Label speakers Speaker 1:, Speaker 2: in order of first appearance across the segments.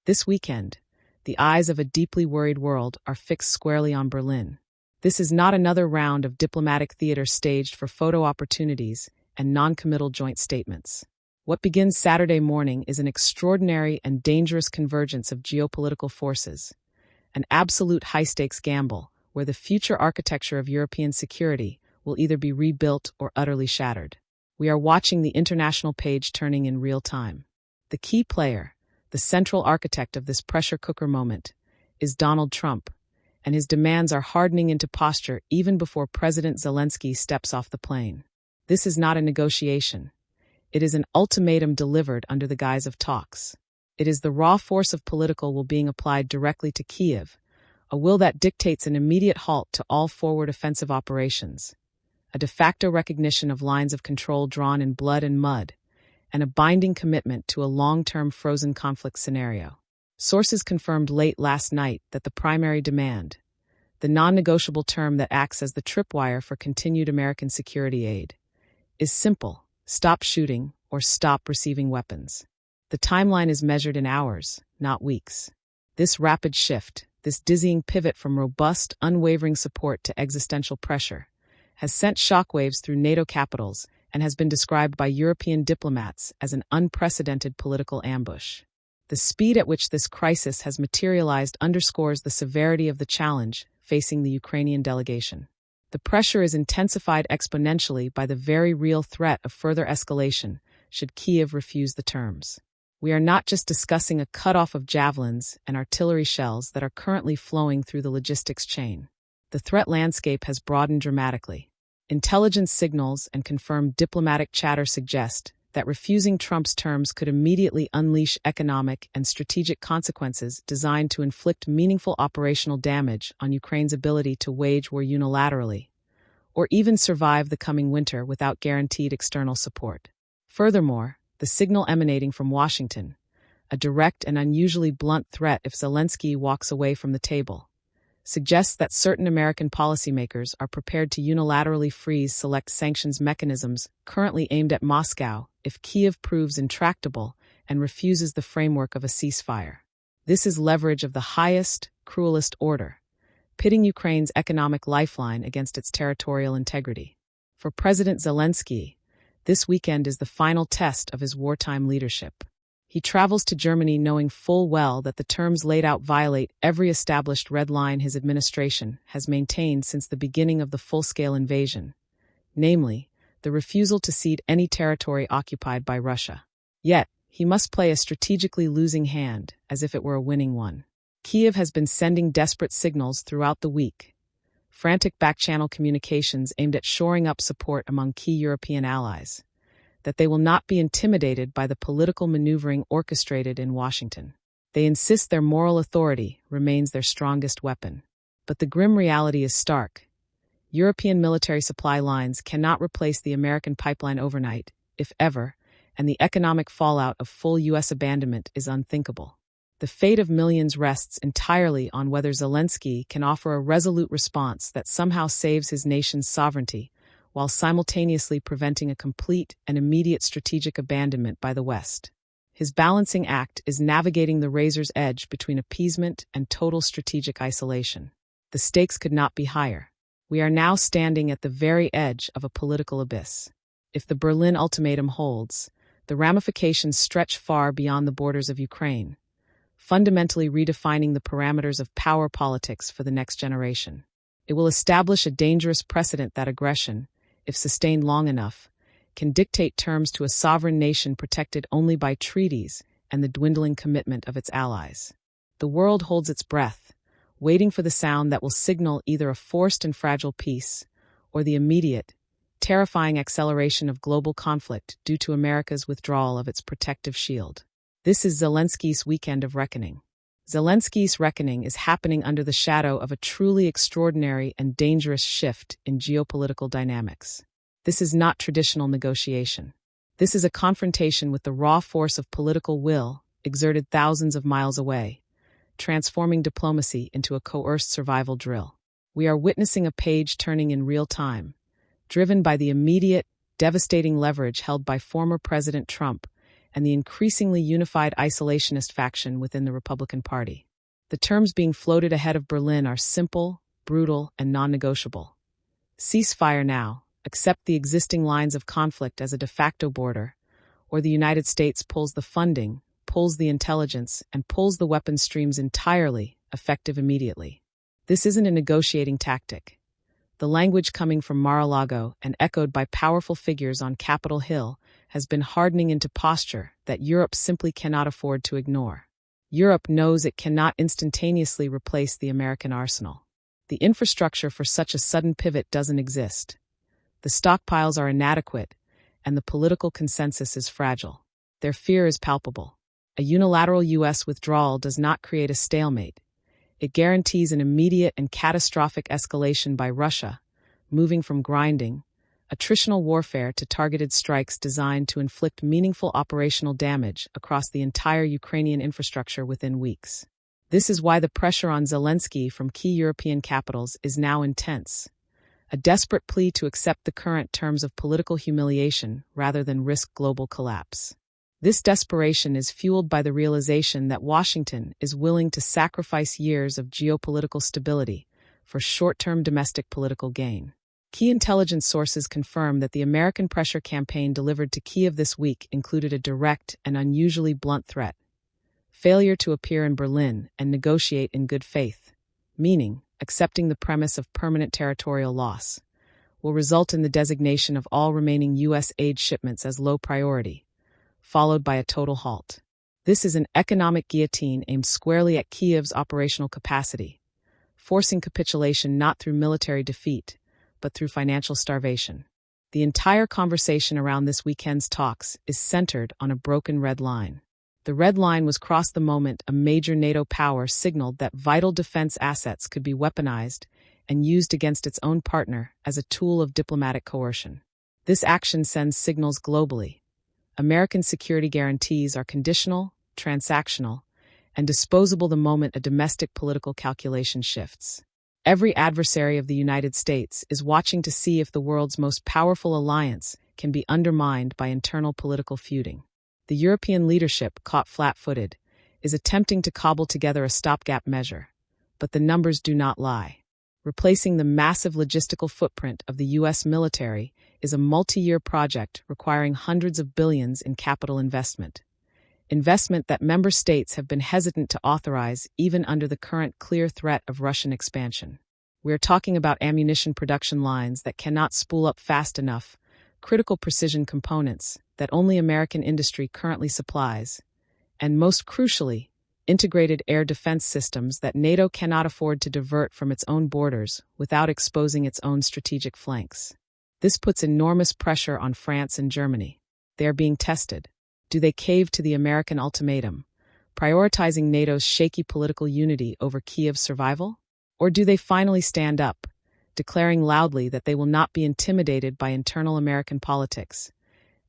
Speaker 1: This weekend, the eyes of a deeply worried world are fixed squarely on Berlin. This is not another round of diplomatic theater staged for photo opportunities and non-committal joint statements. What begins Saturday morning is an extraordinary and dangerous convergence of geopolitical forces, an absolute high-stakes gamble where the future architecture of European security will either be rebuilt or utterly shattered. We are watching the international page turning in real time. The key player, the central architect of this pressure cooker moment, is Donald Trump, and his demands are hardening into posture even before President Zelenskiy steps off the plane. This is not a negotiation. It is an ultimatum delivered under the guise of talks. It is the raw force of political will being applied directly to Kyiv, a will that dictates an immediate halt to all forward offensive operations, a de facto recognition of lines of control drawn in blood and mud, and a binding commitment to a long-term frozen conflict scenario. Sources confirmed late last night that the primary demand, the non-negotiable term that acts as the tripwire for continued American security aid, is simple: stop shooting or stop receiving weapons. The timeline is measured in hours, not weeks. This rapid shift, this dizzying pivot from robust, unwavering support to existential pressure, has sent shockwaves through NATO capitals and has been described by European diplomats as an unprecedented political ambush. The speed at which this crisis has materialized underscores the severity of the challenge facing the Ukrainian delegation. The pressure is intensified exponentially by the very real threat of further escalation should Kyiv refuse the terms. We are not just discussing a cutoff of javelins and artillery shells that are currently flowing through the logistics chain. The threat landscape has broadened dramatically. Intelligence signals and confirmed diplomatic chatter suggest that refusing Trump's terms could immediately unleash economic and strategic consequences designed to inflict meaningful operational damage on Ukraine's ability to wage war unilaterally, or even survive the coming winter without guaranteed external support. Furthermore, the signal emanating from Washington, a direct and unusually blunt threat if Zelensky walks away from the table, suggests that certain American policymakers are prepared to unilaterally freeze select sanctions mechanisms currently aimed at Moscow if Kyiv proves intractable and refuses the framework of a ceasefire. This is leverage of the highest, cruelest order, pitting Ukraine's economic lifeline against its territorial integrity. For President Zelenskiy, this weekend is the final test of his wartime leadership. He travels to Germany knowing full well that the terms laid out violate every established red line his administration has maintained since the beginning of the full-scale invasion, namely, the refusal to cede any territory occupied by Russia. Yet, he must play a strategically losing hand, as if it were a winning one. Kyiv has been sending desperate signals throughout the week, frantic back-channel communications aimed at shoring up support among key European allies, that they will not be intimidated by the political maneuvering orchestrated in Washington. They insist their moral authority remains their strongest weapon. But the grim reality is stark. European military supply lines cannot replace the American pipeline overnight, if ever, and the economic fallout of full U.S. abandonment is unthinkable. The fate of millions rests entirely on whether Zelensky can offer a resolute response that somehow saves his nation's sovereignty, while simultaneously preventing a complete and immediate strategic abandonment by the West. His balancing act is navigating the razor's edge between appeasement and total strategic isolation. The stakes could not be higher. We are now standing at the very edge of a political abyss. If the Berlin ultimatum holds, the ramifications stretch far beyond the borders of Ukraine, fundamentally redefining the parameters of power politics for the next generation. It will establish a dangerous precedent that aggression, if sustained long enough, can dictate terms to a sovereign nation protected only by treaties and the dwindling commitment of its allies. The world holds its breath, waiting for the sound that will signal either a forced and fragile peace or the immediate, terrifying acceleration of global conflict due to America's withdrawal of its protective shield. This is Zelenskyy's weekend of reckoning. Zelenskyy's reckoning is happening under the shadow of a truly extraordinary and dangerous shift in geopolitical dynamics. This is not traditional negotiation. This is a confrontation with the raw force of political will exerted thousands of miles away, transforming diplomacy into a coerced survival drill. We are witnessing a page turning in real time, driven by the immediate, devastating leverage held by former President Trump and the increasingly unified isolationist faction within the Republican Party. The terms being floated ahead of Berlin are simple, brutal, and non-negotiable. Ceasefire now, accept the existing lines of conflict as a de facto border, or the United States pulls the funding, pulls the intelligence, and pulls the weapons streams entirely, effective immediately. This isn't a negotiating tactic. The language coming from Mar-a-Lago and echoed by powerful figures on Capitol Hill has been hardening into posture that Europe simply cannot afford to ignore. Europe knows it cannot instantaneously replace the American arsenal. The infrastructure for such a sudden pivot doesn't exist. The stockpiles are inadequate, and the political consensus is fragile. Their fear is palpable. A unilateral U.S. withdrawal does not create a stalemate. It guarantees an immediate and catastrophic escalation by Russia, moving from grinding, attritional warfare to targeted strikes designed to inflict meaningful operational damage across the entire Ukrainian infrastructure within weeks. This is why the pressure on Zelensky from key European capitals is now intense. A desperate plea to accept the current terms of political humiliation rather than risk global collapse. This desperation is fueled by the realization that Washington is willing to sacrifice years of geopolitical stability for short-term domestic political gain. Key intelligence sources confirm that the American pressure campaign delivered to Kyiv this week included a direct and unusually blunt threat: failure to appear in Berlin and negotiate in good faith, meaning accepting the premise of permanent territorial loss, will result in the designation of all remaining U.S. aid shipments as low priority, followed by a total halt. This is an economic guillotine aimed squarely at Kyiv's operational capacity, forcing capitulation not through military defeat, but through financial starvation. The entire conversation around this weekend's talks is centered on a broken red line. The red line was crossed the moment a major NATO power signaled that vital defense assets could be weaponized and used against its own partner as a tool of diplomatic coercion. This action sends signals globally. American security guarantees are conditional, transactional, and disposable the moment a domestic political calculation shifts. Every adversary of the United States is watching to see if the world's most powerful alliance can be undermined by internal political feuding. The European leadership, caught flat-footed, is attempting to cobble together a stopgap measure, but the numbers do not lie. Replacing the massive logistical footprint of the U.S. military is a multi-year project requiring hundreds of billions in capital investment that member states have been hesitant to authorize even under the current clear threat of Russian expansion. We are talking about ammunition production lines that cannot spool up fast enough, critical precision components that only American industry currently supplies, and most crucially, integrated air defense systems that NATO cannot afford to divert from its own borders without exposing its own strategic flanks. This puts enormous pressure on France and Germany. They are being tested. Do they cave to the American ultimatum, prioritizing NATO's shaky political unity over Kyiv's survival? Or do they finally stand up, declaring loudly that they will not be intimidated by internal American politics,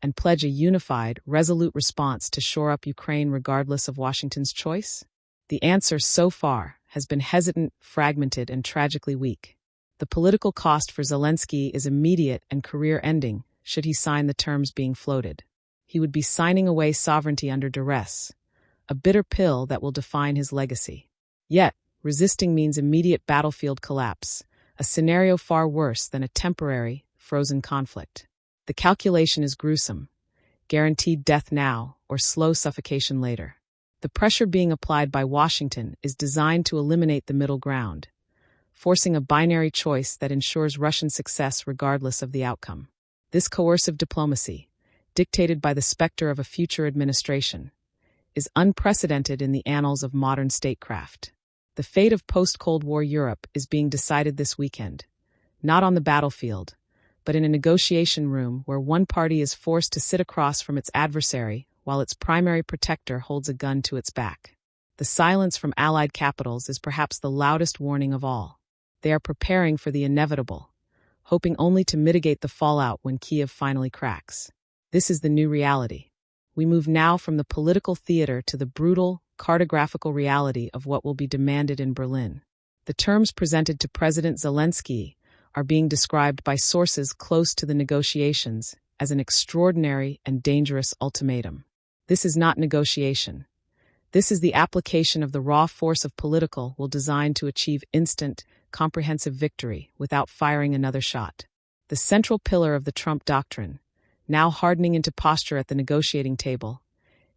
Speaker 1: and pledge a unified, resolute response to shore up Ukraine regardless of Washington's choice? The answer so far has been hesitant, fragmented, and tragically weak. The political cost for Zelensky is immediate and career-ending should he sign the terms being floated. He would be signing away sovereignty under duress, a bitter pill that will define his legacy. Yet, resisting means immediate battlefield collapse, a scenario far worse than a temporary, frozen conflict. The calculation is gruesome: guaranteed death now or slow suffocation later. The pressure being applied by Washington is designed to eliminate the middle ground, forcing a binary choice that ensures Russian success regardless of the outcome. This coercive diplomacy, dictated by the specter of a future administration, is unprecedented in the annals of modern statecraft. The fate of post-Cold War Europe is being decided this weekend, not on the battlefield, but in a negotiation room where one party is forced to sit across from its adversary while its primary protector holds a gun to its back. The silence from allied capitals is perhaps the loudest warning of all. They are preparing for the inevitable, hoping only to mitigate the fallout when Kyiv finally cracks. This is the new reality. We move now from the political theater to the brutal, cartographical reality of what will be demanded in Berlin. The terms presented to President Zelenskiy are being described by sources close to the negotiations as an extraordinary and dangerous ultimatum. This is not negotiation. This is the application of the raw force of political will designed to achieve instant, comprehensive victory without firing another shot. The central pillar of the Trump doctrine, now hardening into posture at the negotiating table,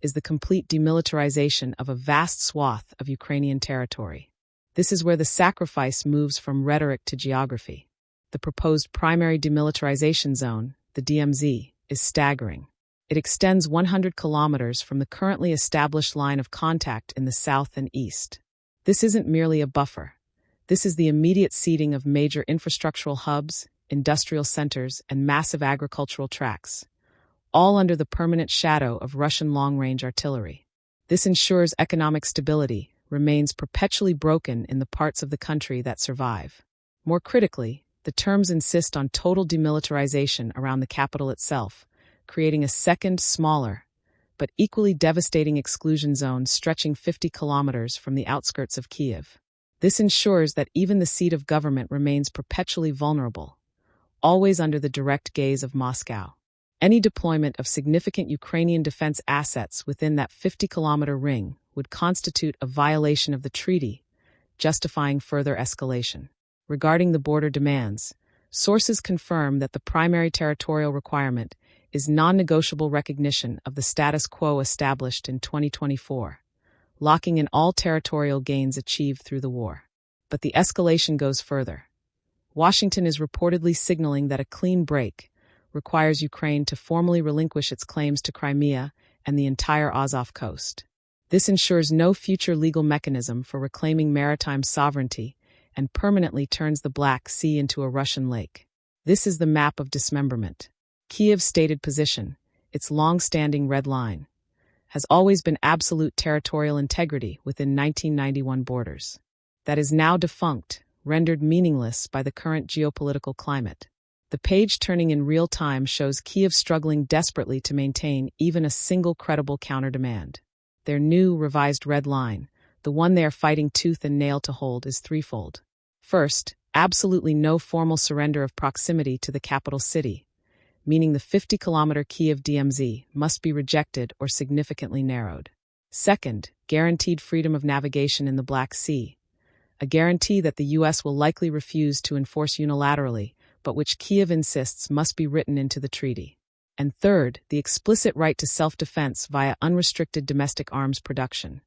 Speaker 1: is the complete demilitarization of a vast swath of Ukrainian territory. This is where the sacrifice moves from rhetoric to geography. The proposed primary demilitarization zone, the DMZ, is staggering. It extends 100 kilometers from the currently established line of contact in the south and east. This isn't merely a buffer. This is the immediate seeding of major infrastructural hubs, industrial centers, and massive agricultural tracts, all under the permanent shadow of Russian long-range artillery. This ensures economic stability remains perpetually broken in the parts of the country that survive. More critically, the terms insist on total demilitarization around the capital itself, creating a second, smaller, but equally devastating exclusion zone stretching 50 kilometers from the outskirts of Kyiv. This ensures that even the seat of government remains perpetually vulnerable, always under the direct gaze of Moscow. Any deployment of significant Ukrainian defense assets within that 50-kilometer ring would constitute a violation of the treaty, justifying further escalation. Regarding the border demands, sources confirm that the primary territorial requirement is non-negotiable recognition of the status quo established in 2024, locking in all territorial gains achieved through the war. But the escalation goes further. Washington is reportedly signaling that a clean break requires Ukraine to formally relinquish its claims to Crimea and the entire Azov coast. This ensures no future legal mechanism for reclaiming maritime sovereignty and permanently turns the Black Sea into a Russian lake. This is the map of dismemberment. Kyiv's stated position, its long-standing red line, has always been absolute territorial integrity within 1991 borders. That is now defunct, rendered meaningless by the current geopolitical climate. The page turning in real time shows Kyiv struggling desperately to maintain even a single credible counter-demand. Their new, revised red line, the one they are fighting tooth and nail to hold, is threefold. First, absolutely no formal surrender of proximity to the capital city, meaning the 50-kilometer Kyiv DMZ must be rejected or significantly narrowed. Second, guaranteed freedom of navigation in the Black Sea, a guarantee that the U.S. will likely refuse to enforce unilaterally, but which Kyiv insists must be written into the treaty. And third, the explicit right to self-defense via unrestricted domestic arms production,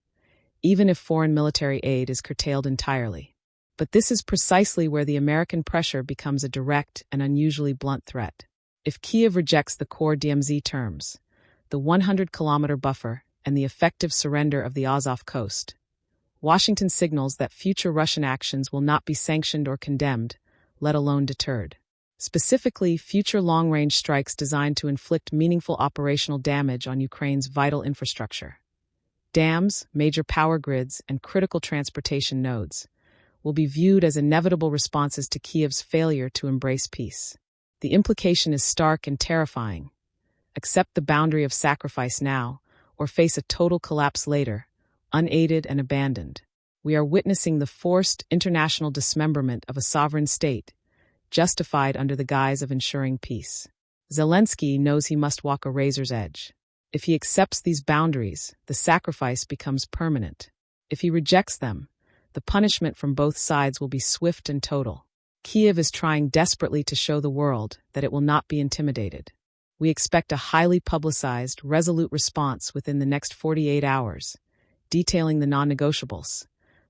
Speaker 1: even if foreign military aid is curtailed entirely. But this is precisely where the American pressure becomes a direct and unusually blunt threat. If Kyiv rejects the core DMZ terms, the 100-kilometer buffer, and the effective surrender of the Azov coast, Washington signals that future Russian actions will not be sanctioned or condemned, let alone deterred. Specifically, future long-range strikes designed to inflict meaningful operational damage on Ukraine's vital infrastructure, dams, major power grids, and critical transportation nodes, will be viewed as inevitable responses to Kyiv's failure to embrace peace. The implication is stark and terrifying. Accept the boundary of sacrifice now, or face a total collapse later, unaided and abandoned. We are witnessing the forced international dismemberment of a sovereign state, justified under the guise of ensuring peace. Zelensky knows he must walk a razor's edge. If he accepts these boundaries, the sacrifice becomes permanent. If he rejects them, the punishment from both sides will be swift and total. Kyiv is trying desperately to show the world that it will not be intimidated. We expect a highly publicized, resolute response within the next 48 hours, detailing the non-negotiables.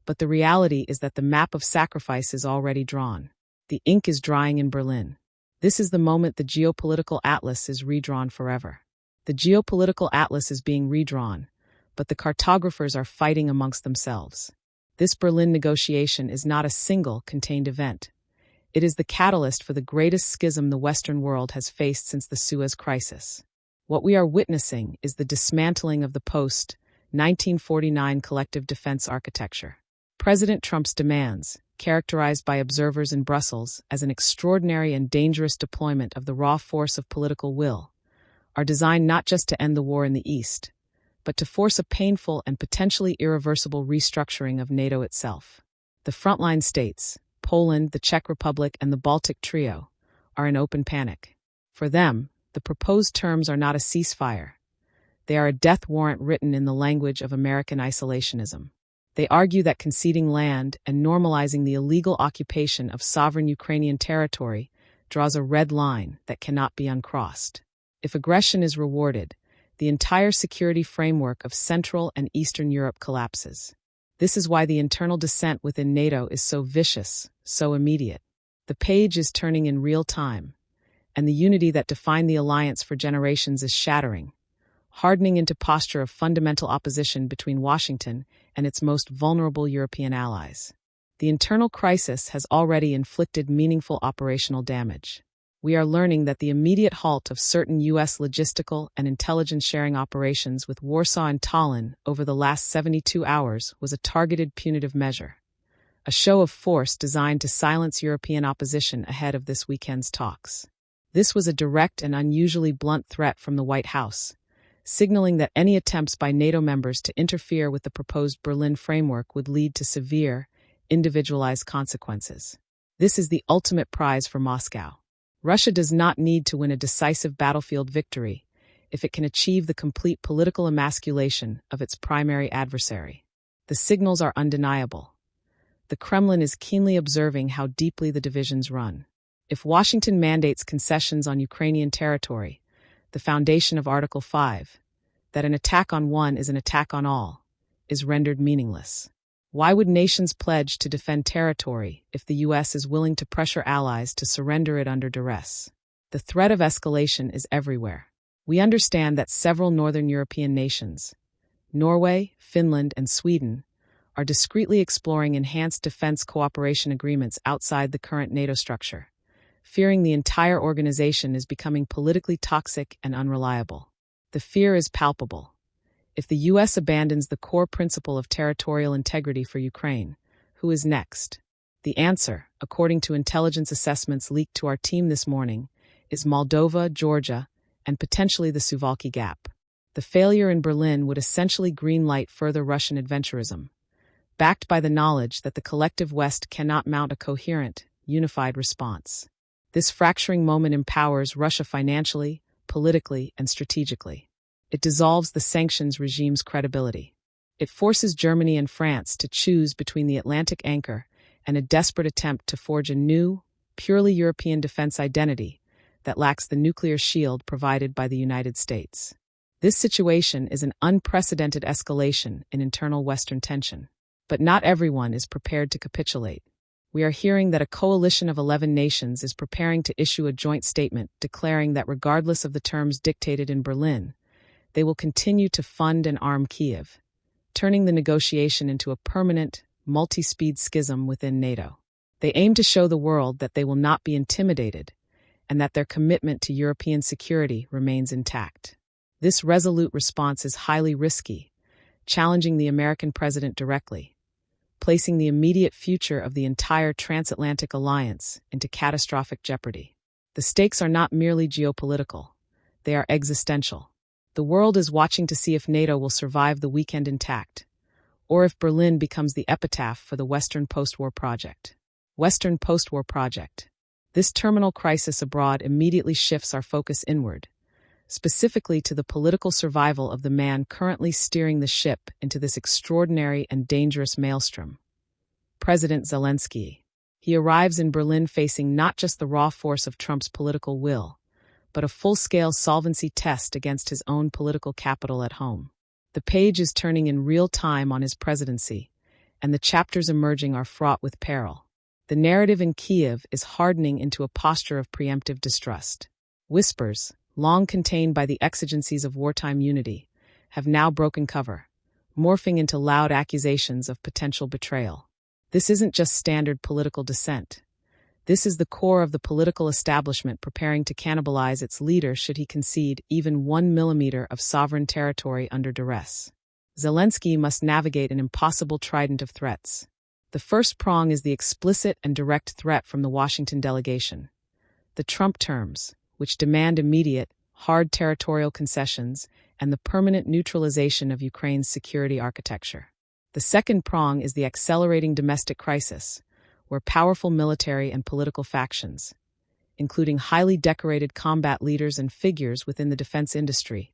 Speaker 1: But the reality is that the map of sacrifice is already drawn. The ink is drying in Berlin. This is the moment the geopolitical atlas is redrawn forever. The geopolitical atlas is being redrawn, but the cartographers are fighting amongst themselves. This Berlin negotiation is not a single, contained event. It is the catalyst for the greatest schism the Western world has faced since the Suez Crisis. What we are witnessing is the dismantling of the post-1949 collective defense architecture. President Trump's demands, characterized by observers in Brussels as an extraordinary and dangerous deployment of the raw force of political will, are designed not just to end the war in the East, but to force a painful and potentially irreversible restructuring of NATO itself. The frontline states, Poland, the Czech Republic, and the Baltic Trio, are in open panic. For them, the proposed terms are not a ceasefire. They are a death warrant written in the language of American isolationism. They argue that conceding land and normalizing the illegal occupation of sovereign Ukrainian territory draws a red line that cannot be uncrossed. If aggression is rewarded, the entire security framework of Central and Eastern Europe collapses. This is why the internal dissent within NATO is so vicious, so immediate. The page is turning in real time, and the unity that defined the alliance for generations is shattering, hardening into posture of fundamental opposition between Washington and its most vulnerable European allies. The internal crisis has already inflicted meaningful operational damage. We are learning that the immediate halt of certain U.S. logistical and intelligence sharing operations with Warsaw and Tallinn over the last 72 hours was a targeted punitive measure, a show of force designed to silence European opposition ahead of this weekend's talks. This was a direct and unusually blunt threat from the White House, signaling that any attempts by NATO members to interfere with the proposed Berlin framework would lead to severe, individualized consequences. This is the ultimate prize for Moscow. Russia does not need to win a decisive battlefield victory if it can achieve the complete political emasculation of its primary adversary. The signals are undeniable. The Kremlin is keenly observing how deeply the divisions run. If Washington mandates concessions on Ukrainian territory, the foundation of Article 5, that an attack on one is an attack on all, is rendered meaningless. Why would nations pledge to defend territory if the U.S. is willing to pressure allies to surrender it under duress? The threat of escalation is everywhere. We understand that several northern European nations, Norway, Finland, and Sweden, are discreetly exploring enhanced defense cooperation agreements outside the current NATO structure, fearing the entire organization is becoming politically toxic and unreliable. The fear is palpable. If the U.S. abandons the core principle of territorial integrity for Ukraine, who is next? The answer, according to intelligence assessments leaked to our team this morning, is Moldova, Georgia, and potentially the Suwalki Gap. The failure in Berlin would essentially greenlight further Russian adventurism, backed by the knowledge that the collective West cannot mount a coherent, unified response. This fracturing moment empowers Russia financially, politically, and strategically. It dissolves the sanctions regime's credibility. It forces Germany and France to choose between the Atlantic anchor and a desperate attempt to forge a new, purely European defense identity that lacks the nuclear shield provided by the United States. This situation is an unprecedented escalation in internal Western tension. But not everyone is prepared to capitulate. We are hearing that a coalition of 11 nations is preparing to issue a joint statement declaring that regardless of the terms dictated in Berlin, they will continue to fund and arm Kyiv, turning the negotiation into a permanent, multi-speed schism within NATO. They aim to show the world that they will not be intimidated and that their commitment to European security remains intact. This resolute response is highly risky, challenging the American president directly, placing the immediate future of the entire transatlantic alliance into catastrophic jeopardy. The stakes are not merely geopolitical, they are existential. The world is watching to see if NATO will survive the weekend intact, or if Berlin becomes the epitaph for the Western post-war project. Western post-war project. This terminal crisis abroad immediately shifts our focus inward, specifically to the political survival of the man currently steering the ship into this extraordinary and dangerous maelstrom. President Zelenskiy. He arrives in Berlin facing not just the raw force of Trump's political will, but a full-scale solvency test against his own political capital at home. The page is turning in real time on his presidency, and the chapters emerging are fraught with peril. The narrative in Kyiv is hardening into a posture of preemptive distrust. Whispers, long contained by the exigencies of wartime unity, have now broken cover, morphing into loud accusations of potential betrayal. This isn't just standard political dissent. This is the core of the political establishment preparing to cannibalize its leader should he concede even 1 millimeter of sovereign territory under duress. Zelensky must navigate an impossible trident of threats. The first prong is the explicit and direct threat from the Washington delegation. The Trump terms, which demand immediate, hard territorial concessions and the permanent neutralization of Ukraine's security architecture. The second prong is the accelerating domestic crisis, where powerful military and political factions, including highly decorated combat leaders and figures within the defense industry,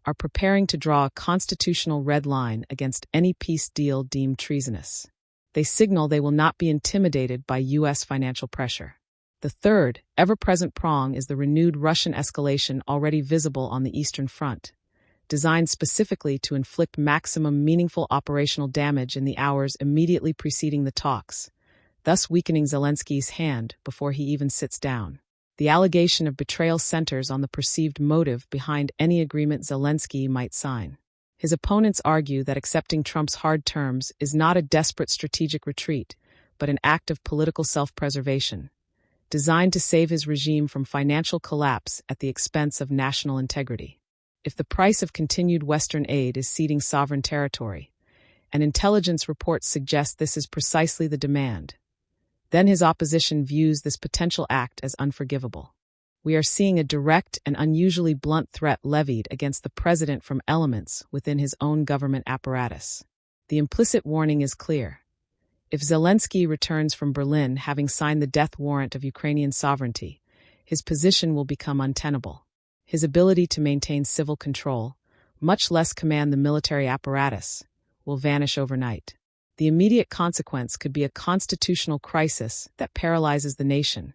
Speaker 1: are preparing to draw a constitutional red line against any peace deal deemed treasonous. They signal they will not be intimidated by U.S. financial pressure. The third, ever-present prong is the renewed Russian escalation already visible on the Eastern Front, designed specifically to inflict maximum meaningful operational damage in the hours immediately preceding the talks, thus weakening Zelenskyy's hand before he even sits down. The allegation of betrayal centers on the perceived motive behind any agreement Zelenskyy might sign. His opponents argue that accepting Trump's hard terms is not a desperate strategic retreat, but an act of political self-preservation, designed to save his regime from financial collapse at the expense of national integrity. If the price of continued Western aid is ceding sovereign territory, and intelligence reports suggest this is precisely the demand, then his opposition views this potential act as unforgivable. We are seeing a direct and unusually blunt threat levied against the president from elements within his own government apparatus. The implicit warning is clear. If Zelenskyy returns from Berlin having signed the death warrant of Ukrainian sovereignty, his position will become untenable. His ability to maintain civil control, much less command the military apparatus, will vanish overnight. The immediate consequence could be a constitutional crisis that paralyzes the nation,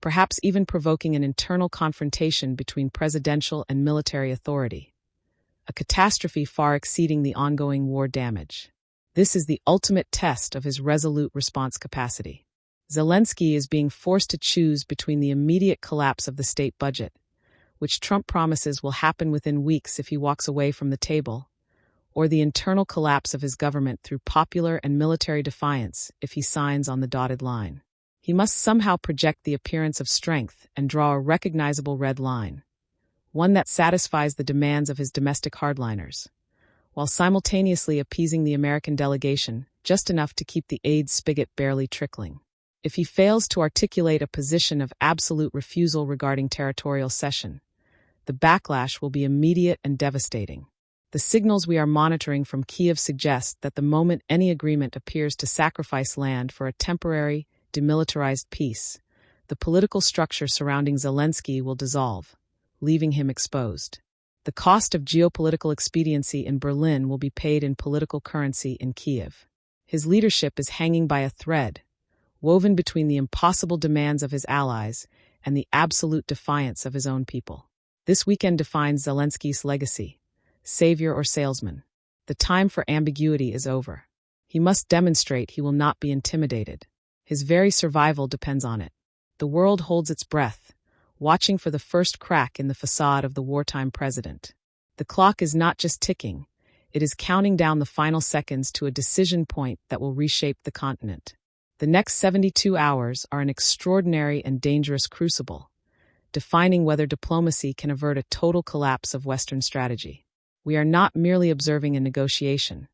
Speaker 1: perhaps even provoking an internal confrontation between presidential and military authority, a catastrophe far exceeding the ongoing war damage. This is the ultimate test of his resolute response capacity. Zelenskyy is being forced to choose between the immediate collapse of the state budget, which Trump promises will happen within weeks if he walks away from the table, or the internal collapse of his government through popular and military defiance if he signs on the dotted line. He must somehow project the appearance of strength and draw a recognizable red line, one that satisfies the demands of his domestic hardliners, while simultaneously appeasing the American delegation just enough to keep the aid spigot barely trickling. If he fails to articulate a position of absolute refusal regarding territorial cession, the backlash will be immediate and devastating. The signals we are monitoring from Kyiv suggest that the moment any agreement appears to sacrifice land for a temporary, demilitarized peace, the political structure surrounding Zelenskyy will dissolve, leaving him exposed. The cost of geopolitical expediency in Berlin will be paid in political currency in Kyiv. His leadership is hanging by a thread, woven between the impossible demands of his allies and the absolute defiance of his own people. This weekend defines Zelenskyy's legacy. Savior or salesman. The time for ambiguity is over. He must demonstrate he will not be intimidated. His very survival depends on it. The world holds its breath, watching for the first crack in the facade of the wartime president. The clock is not just ticking, it is counting down the final seconds to a decision point that will reshape the continent. The next 72 hours are an extraordinary and dangerous crucible, defining whether diplomacy can avert a total collapse of Western strategy. We are not merely observing a negotiation.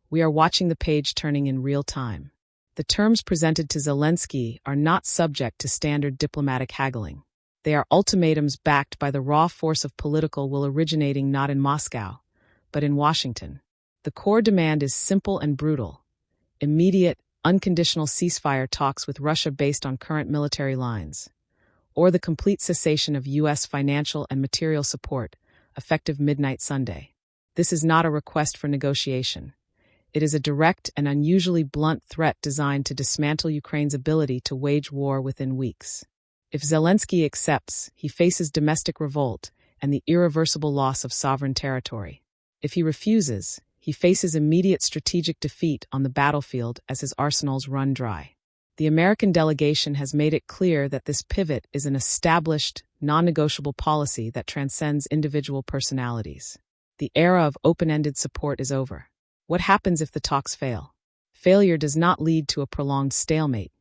Speaker 1: We are watching the page turning in real time. The terms presented to Zelenskyy are not subject to standard diplomatic haggling. They are ultimatums backed by the raw force of political will originating not in Moscow, but in Washington. The core demand is simple and brutal. Immediate, unconditional ceasefire talks with Russia based on current military lines, or the complete cessation of U.S. financial and material support, effective midnight Sunday. This is not a request for negotiation. It is a direct and unusually blunt threat designed to dismantle Ukraine's ability to wage war within weeks. If Zelenskyy accepts, he faces domestic revolt and the irreversible loss of sovereign territory. If he refuses, he faces immediate strategic defeat on the battlefield as his arsenals run dry. The American delegation has made it clear that this pivot is an established, non-negotiable policy that transcends individual personalities. The era of open-ended support is over. What happens if the talks fail? Failure does not lead to a prolonged stalemate.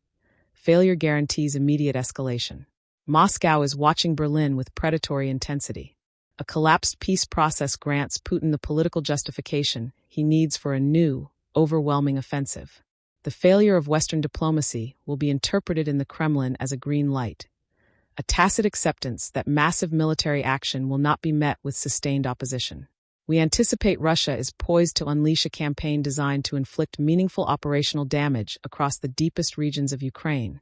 Speaker 1: Failure guarantees immediate escalation. Moscow is watching Berlin with predatory intensity. A collapsed peace process grants Putin the political justification he needs for a new, overwhelming offensive. The failure of Western diplomacy will be interpreted in the Kremlin as a green light, a tacit acceptance that massive military action will not be met with sustained opposition. We anticipate Russia is poised to unleash a campaign designed to inflict meaningful operational damage across the deepest regions of Ukraine,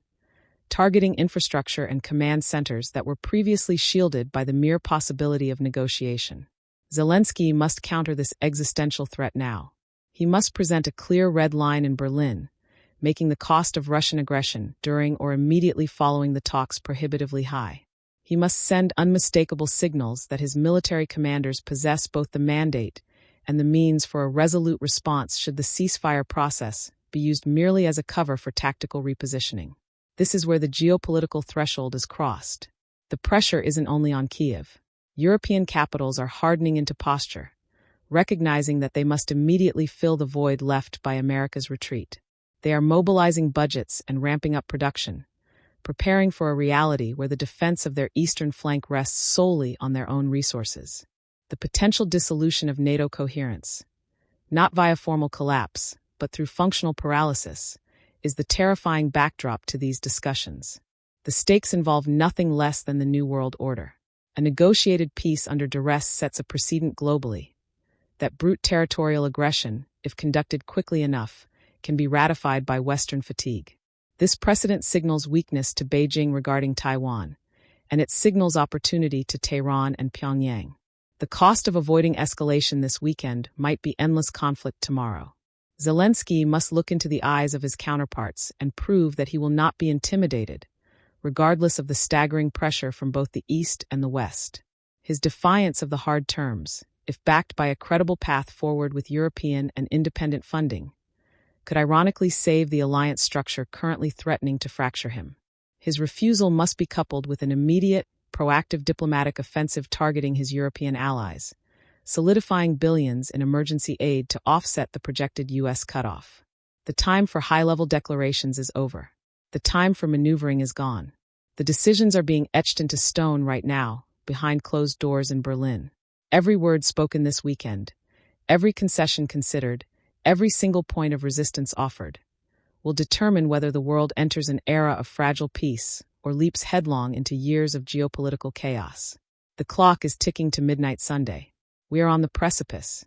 Speaker 1: targeting infrastructure and command centers that were previously shielded by the mere possibility of negotiation. Zelensky must counter this existential threat now. He must present a clear red line in Berlin, making the cost of Russian aggression during or immediately following the talks prohibitively high. He must send unmistakable signals that his military commanders possess both the mandate and the means for a resolute response should the ceasefire process be used merely as a cover for tactical repositioning. This is where the geopolitical threshold is crossed. The pressure isn't only on Kyiv. European capitals are hardening into posture, recognizing that they must immediately fill the void left by America's retreat. They are mobilizing budgets and ramping up production, preparing for a reality where the defense of their eastern flank rests solely on their own resources. The potential dissolution of NATO coherence, not via formal collapse, but through functional paralysis, is the terrifying backdrop to these discussions. The stakes involve nothing less than the New World Order. A negotiated peace under duress sets a precedent globally. That brute territorial aggression, if conducted quickly enough, can be ratified by Western fatigue. This precedent signals weakness to Beijing regarding Taiwan, and it signals opportunity to Tehran and Pyongyang. The cost of avoiding escalation this weekend might be endless conflict tomorrow. Zelensky must look into the eyes of his counterparts and prove that he will not be intimidated, regardless of the staggering pressure from both the East and the West. His defiance of the hard terms, if backed by a credible path forward with European and independent funding, could ironically save the alliance structure currently threatening to fracture him. His refusal must be coupled with an immediate, proactive diplomatic offensive targeting his European allies, solidifying billions in emergency aid to offset the projected U.S. cutoff. The time for high-level declarations is over. The time for maneuvering is gone. The decisions are being etched into stone right now, behind closed doors in Berlin. Every word spoken this weekend, every concession considered, every single point of resistance offered, will determine whether the world enters an era of fragile peace or leaps headlong into years of geopolitical chaos. The clock is ticking to midnight Sunday. We are on the precipice,